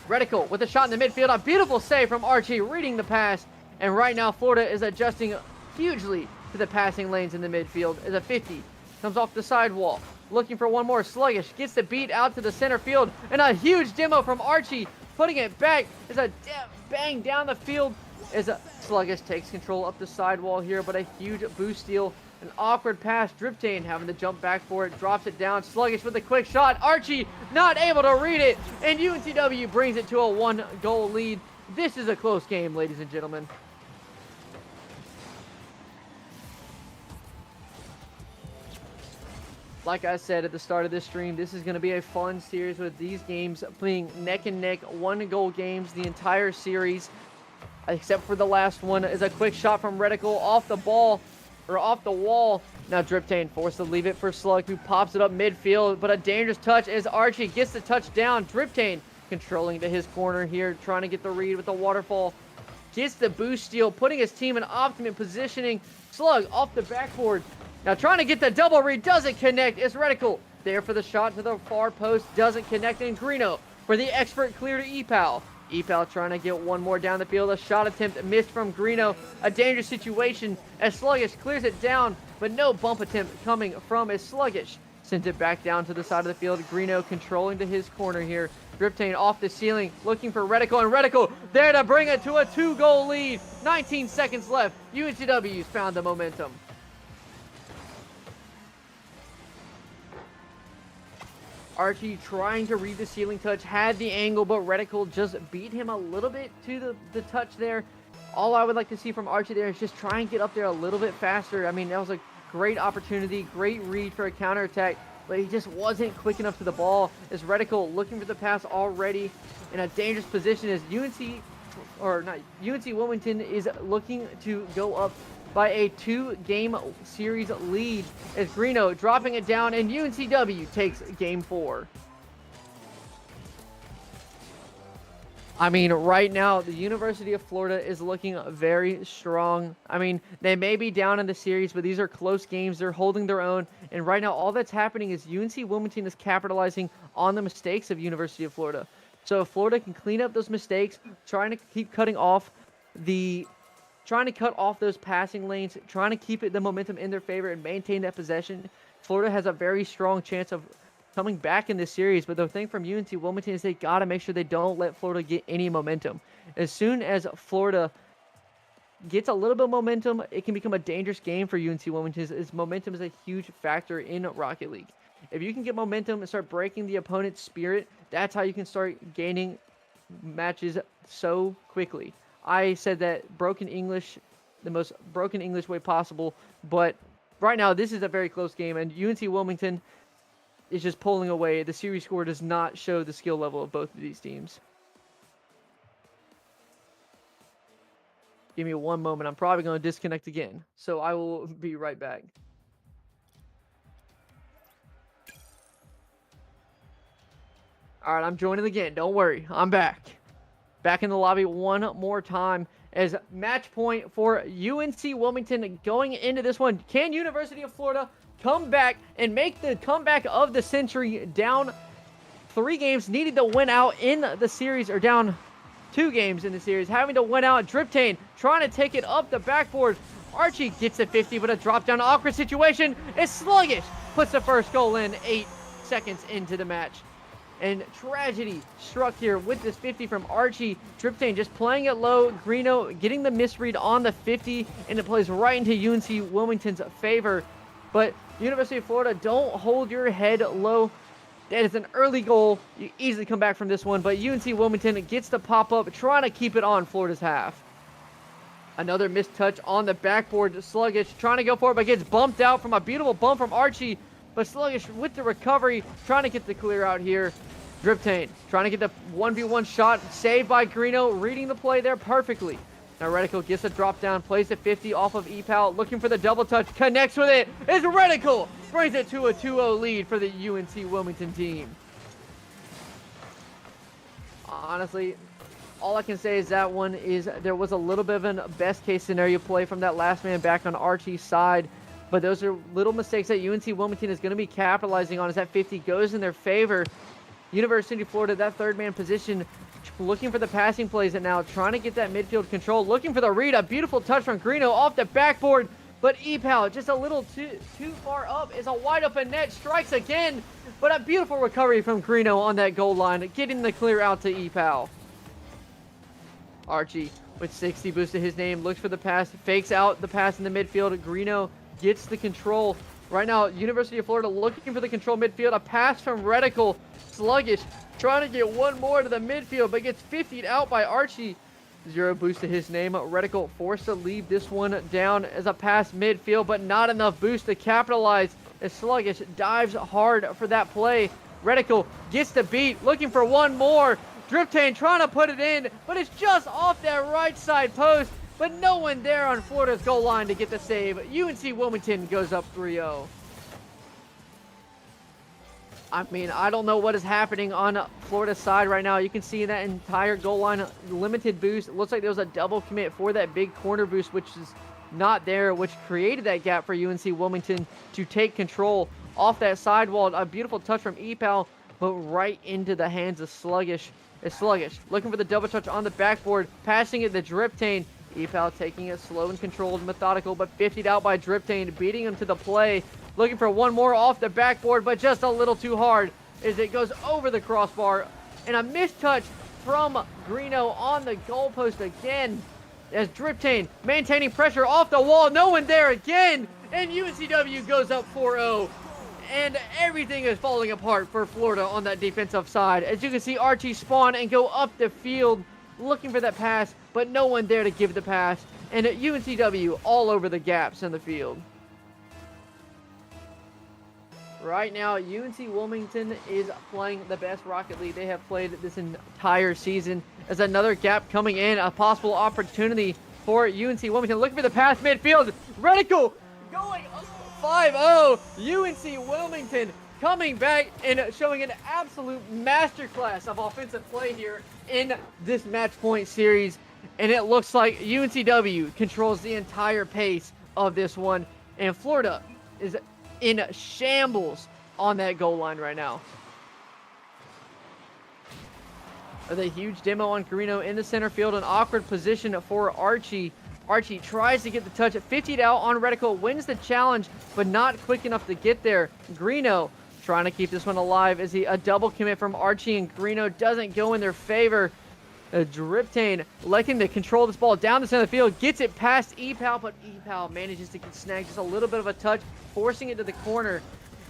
Redicle with a shot in the midfield. A beautiful save from Archie, reading the pass. And right now, Florida is adjusting hugely to the passing lanes in the midfield as a 50 comes off the sidewall. Looking for one more. Sluggish gets the beat out to the center field. And a huge demo from Archie, putting it back as a bang down the field as Sluggish takes control up the sidewall here, but a huge boost steal. An awkward pass. Driptain having to jump back for it. Drops it down. Sluggish with a quick shot. Archie not able to read it. And UNCW brings it to a 1-goal lead. This is a close game, ladies and gentlemen. Like I said at the start of this stream, this is going to be a fun series with these games playing neck and neck, 1-goal games the entire series. Except for the last one is a quick shot from Redicle off the ball. Or off the wall. Now Driptain forced to leave it for Slug, who pops it up midfield, but a dangerous touch as Archie gets the touch down. Driptain controlling to his corner here, trying to get the read with the waterfall. Gets the boost steal, putting his team in optimum positioning. Slug off the backboard. Now trying to get the double read, doesn't connect. It's Redicle there for the shot to the far post, doesn't connect. And Greeno for the expert clear to Epal. Epal trying to get one more down the field. A shot attempt missed from Greeno. A dangerous situation as Sluggish clears it down, but no bump attempt coming from as Sluggish sent it back down to the side of the field. Greeno controlling to his corner here. Driptain off the ceiling, looking for Redicle, and Redicle there to bring it to a 2-goal lead. 19 seconds left. UNCW's found the momentum. Archie trying to read the ceiling touch, had the angle, but Redicle just beat him a little bit to the touch there. All I would like to see from Archie there is just try and get up there a little bit faster. I mean, that was a great opportunity, great read for a counterattack, but he just wasn't quick enough to the ball. As Redicle looking for the pass already in a dangerous position as UNC Wilmington is looking to go up by a 2-game series lead as Greeno dropping it down and UNCW takes game 4. I mean, right now, the University of Florida is looking very strong. I mean, they may be down in the series, but these are close games. They're holding their own. And right now, all that's happening is UNC Wilmington is capitalizing on the mistakes of University of Florida. So if Florida can clean up those mistakes, trying to cut off those passing lanes, trying to keep the momentum in their favor and maintain that possession, Florida has a very strong chance of coming back in this series. But the thing from UNC Wilmington is they got to make sure they don't let Florida get any momentum. As soon as Florida gets a little bit of momentum, it can become a dangerous game for UNC Wilmington. As momentum is a huge factor in Rocket League. If you can get momentum and start breaking the opponent's spirit, that's how you can start gaining matches so quickly. I said that broken English, the most broken English way possible, but right now this is a very close game, and UNC Wilmington is just pulling away. The series score does not show the skill level of both of these teams. Give me one moment. I'm probably going to disconnect again, so I will be right back. All right, I'm joining again. Don't worry. I'm back. Back in the lobby one more time as match point for UNC Wilmington going into this one. Can University of Florida come back and make the comeback of the century? Down 3 games, needed to win out in the series, or down 2 games in the series, having to win out. Driptain trying to take it up the backboard. Archie gets a 50, but a drop down awkward situation. It's Sluggish puts the first goal in 8 seconds into the match. And tragedy struck here with this 50 from Archie. Driptain just playing it low. Greeno getting the misread on the 50, and it plays right into UNC Wilmington's favor. But University of Florida, don't hold your head low. That is an early goal. You easily come back from this one, but UNC Wilmington gets the pop-up, trying to keep it on Florida's half. Another missed touch on the backboard. Sluggish trying to go for it, but gets bumped out from a beautiful bump from Archie. But Sluggish with the recovery, trying to get the clear out here. Driptain trying to get the 1v1 shot, saved by Greeno, reading the play there perfectly. Now Redicle gets a drop down, plays the 50 off of Epal, looking for the double touch, connects with it. It's Redicle, brings it to a 2-0 lead for the UNC Wilmington team. Honestly, all I can say is that one is there was a little bit of a best case scenario play from that last man back on Archie's side. But those are little mistakes that UNC Wilmington is going to be capitalizing on as that 50 goes in their favor. University of Florida, that third man position, looking for the passing plays and now trying to get that midfield control, looking for the read. A beautiful touch from Greeno off the backboard, but Epal just a little too far up. Is a wide open net, strikes again, but a beautiful recovery from Greeno on that goal line, getting the clear out to Epal. Archie with 60 boost to his name, looks for the pass, fakes out the pass in the midfield. Greeno gets the control. Right now, University of Florida looking for the control midfield. A pass from Redicle. Sluggish trying to get one more to the midfield, but gets 50'd out by Archie. 0 boost to his name. Redicle forced to leave this one down as a pass midfield, but not enough boost to capitalize as Sluggish dives hard for that play. Redicle gets the beat, looking for one more. Driptain trying to put it in, but it's just off that right side post. But no one there on Florida's goal line to get the save. UNC Wilmington goes up 3-0. I mean, I don't know what is happening on Florida's side right now. You can see that entire goal line limited boost. It looks like there was a double commit for that big corner boost, which is not there, which created that gap for UNC Wilmington to take control off that sidewall. A beautiful touch from Epal, but right into the hands of Sluggish. It's Sluggish looking for the double touch on the backboard, passing it to Driptain. EPAL taking it slow and controlled, methodical, but 50'd out by Driptain, beating him to the play. Looking for one more off the backboard, but just a little too hard as it goes over the crossbar. And a missed touch from Greeno on the goalpost again. As Driptain maintaining pressure off the wall. No one there again. And UNCW goes up 4-0. And everything is falling apart for Florida on that defensive side. As you can see, Archie spawn and go up the field looking for that pass, but no one there to give the pass. And UNCW all over the gaps in the field. Right now, UNC Wilmington is playing the best Rocket League they have played this entire season. As another gap coming in, a possible opportunity for UNC Wilmington. Looking for the pass midfield. Redicle going up 5-0. UNC Wilmington coming back and showing an absolute masterclass of offensive play here in this match point series. And it looks like UNCW controls the entire pace of this one. And Florida is in shambles on that goal line right now. The huge demo on Greeno in the center field, an awkward position for Archie. Archie tries to get the touch, 50'd out on Redicle, wins the challenge, but not quick enough to get there. Greeno trying to keep this one alive as a double commit from Archie, and Greeno doesn't go in their favor. Driptain electing to control this ball down the center of the field, gets it past EPAL, but EPAL manages to get snagged just a little bit of a touch, forcing it to the corner.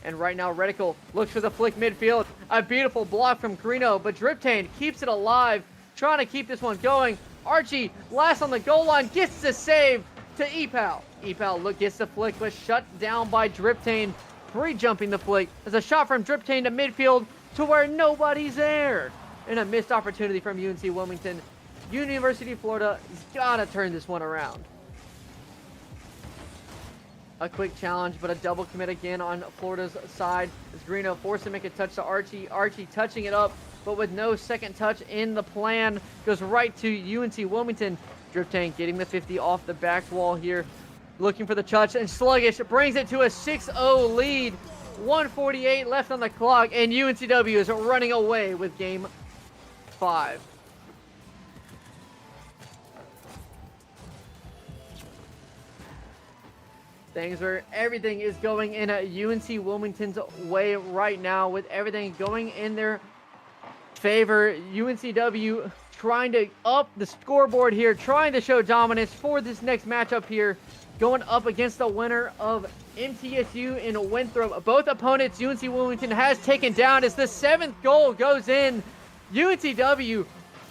And right now, Redicle looks for the flick midfield. A beautiful block from Greeno, but Driptain keeps it alive, trying to keep this one going. Archie, last on the goal line, gets the save to EPAL. EPAL gets the flick, but shut down by Driptain, pre-jumping the flick. There's a shot from Driptain to midfield to where nobody's there. And a missed opportunity from UNC Wilmington. University of Florida has got to turn this one around. A quick challenge, but a double commit again on Florida's side. As Greeno forced to make a touch to Archie. Archie touching it up, but with no second touch in the plan. Goes right to UNC Wilmington. Driptain getting the 50 off the back wall here. Looking for the touch, and Sluggish brings it to a 6-0 lead. 1:48 left on the clock, and UNCW is running away with game 5. Everything is going in UNC Wilmington's way right now, with everything going in their favor. UNCW trying to up the scoreboard here, trying to show dominance for this next matchup here, going up against the winner of MTSU in Winthrop. Both opponents UNC Wilmington has taken down as the 7th goal goes in. UNCW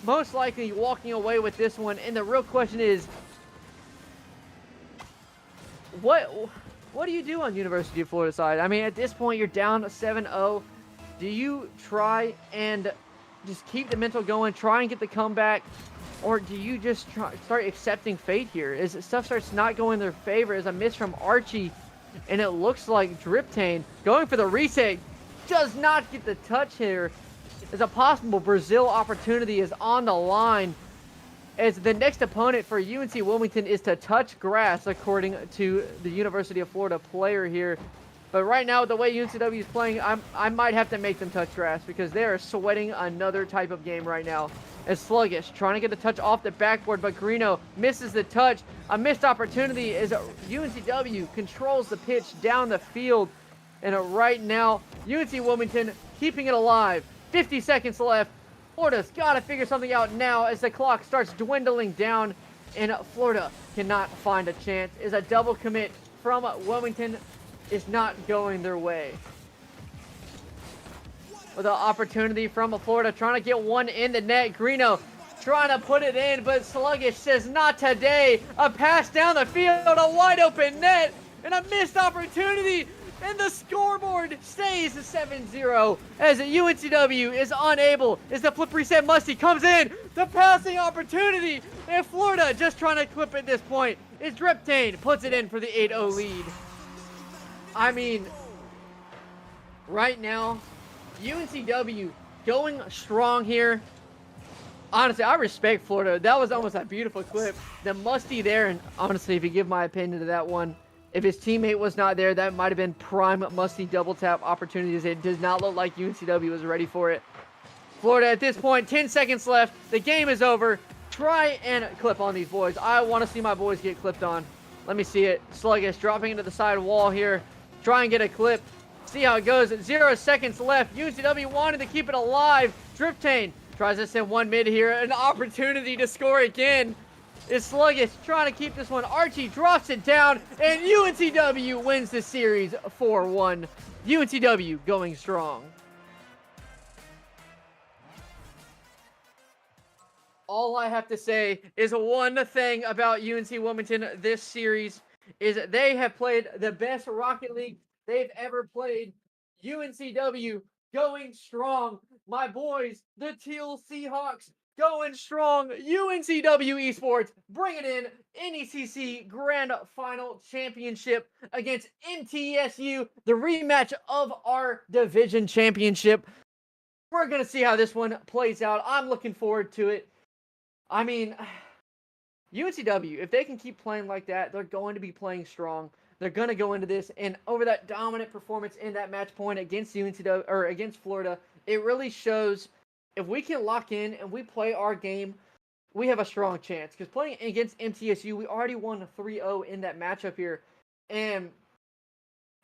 most likely walking away with this one, and the real question is, what do you do on University of Florida side? I mean, at this point, you're down 7-0. Do you try and just keep the mental going, try and get the comeback, or do you just start accepting fate here? As stuff starts not going in their favor, as a miss from Archie, and it looks like Driptain going for the reset does not get the touch here, as a possible Brazil opportunity is on the line, as the next opponent for UNC Wilmington is to touch grass, according to the University of Florida player here. But right now, the way UNCW is playing, I might have to make them touch grass, because they are sweating another type of game right now. As Sluggish trying to get the touch off the backboard, but Greeno misses the touch. A missed opportunity as UNCW controls the pitch down the field. And right now, UNC Wilmington keeping it alive. 50 seconds left. Florida's got to figure something out now as the clock starts dwindling down, and Florida cannot find a chance as a double commit from Wilmington is not going their way. With an opportunity from Florida trying to get one in the net. Greeno trying to put it in, but Sluggish says not today. A pass down the field, a wide open net, and a missed opportunity. And the scoreboard stays 7-0 as UNCW is unable as the flip reset Musty comes in. The passing opportunity, and Florida just trying to clip at this point is Driptain puts it in for the 8-0 lead. I mean, right now, UNCW going strong here. Honestly, I respect Florida. That was almost a beautiful clip. The Musty there, and honestly, if you give my opinion to that one, If his teammate was not there, that might have been prime must-see double tap opportunities. It does not look like UNCW was ready for it. Florida at this point, 10 seconds left. The game is over. Try and clip on these boys. I want to see my boys get clipped on. Let me see it. Sluggish dropping into the side wall here. Try and get a clip. See how it goes. 0 seconds left. UNCW wanted to keep it alive. Driptain tries to send one mid here. An opportunity to score again. Is Sluggish trying to keep this one. Archie drops it down, and UNCW wins the series 4-1. UNCW going strong. All I have to say is one thing about UNC Wilmington this series is they have played the best Rocket League they've ever played. UNCW going strong. My boys, the Teal Seahawks, going strong. UNCW Esports bringing in NECC Grand Final Championship against MTSU, the rematch of our division championship. We're going to see how this one plays out. I'm looking forward to it. I mean, UNCW, if they can keep playing like that, they're going to be playing strong. They're going to go into this, and over that dominant performance in that match point against UNCW or against Florida, it really shows if we can lock in and we play our game, we have a strong chance. Because playing against MTSU, we already won 3-0 in that matchup here. And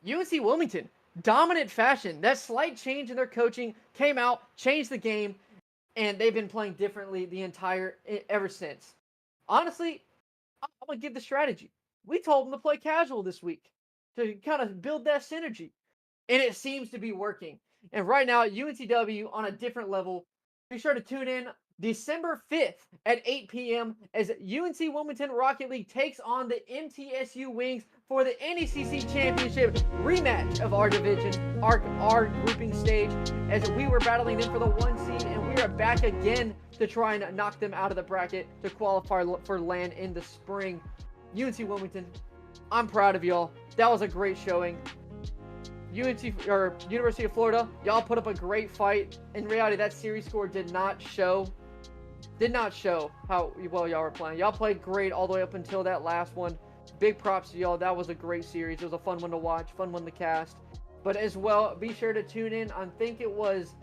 UNC Wilmington, dominant fashion. That slight change in their coaching came out, changed the game, and they've been playing differently ever since. Honestly, I'm going to give the strategy. We told them to play casual this week to kind of build that synergy. And it seems to be working. And right now, UNCW on a different level. Be sure to tune in December 5th at 8 p.m. as UNC Wilmington Rocket League takes on the MTSU Wings for the NECC Championship rematch of our division, our grouping stage, as we were battling them for the 1 seed, and we are back again to try and knock them out of the bracket to qualify for LAN in the spring. UNC Wilmington, I'm proud of y'all. That was a great showing. University of Florida, y'all put up a great fight. In reality, that series score did not show how well y'all were playing. Y'all played great all the way up until that last one. Big props to y'all. That was a great series. It was a fun one to watch, fun one to cast. But as well, be sure to tune in. I think it was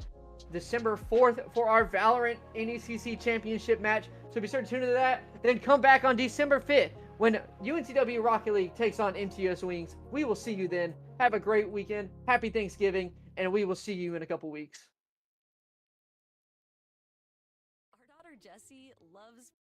December 4th for our Valorant NECC Championship match. So be sure to tune into that. Then come back on December 5th when UNCW Rocket League takes on MTS Wings. We will see you then. Have a great weekend. Happy Thanksgiving. And we will see you in a couple weeks. Our daughter Jessie loves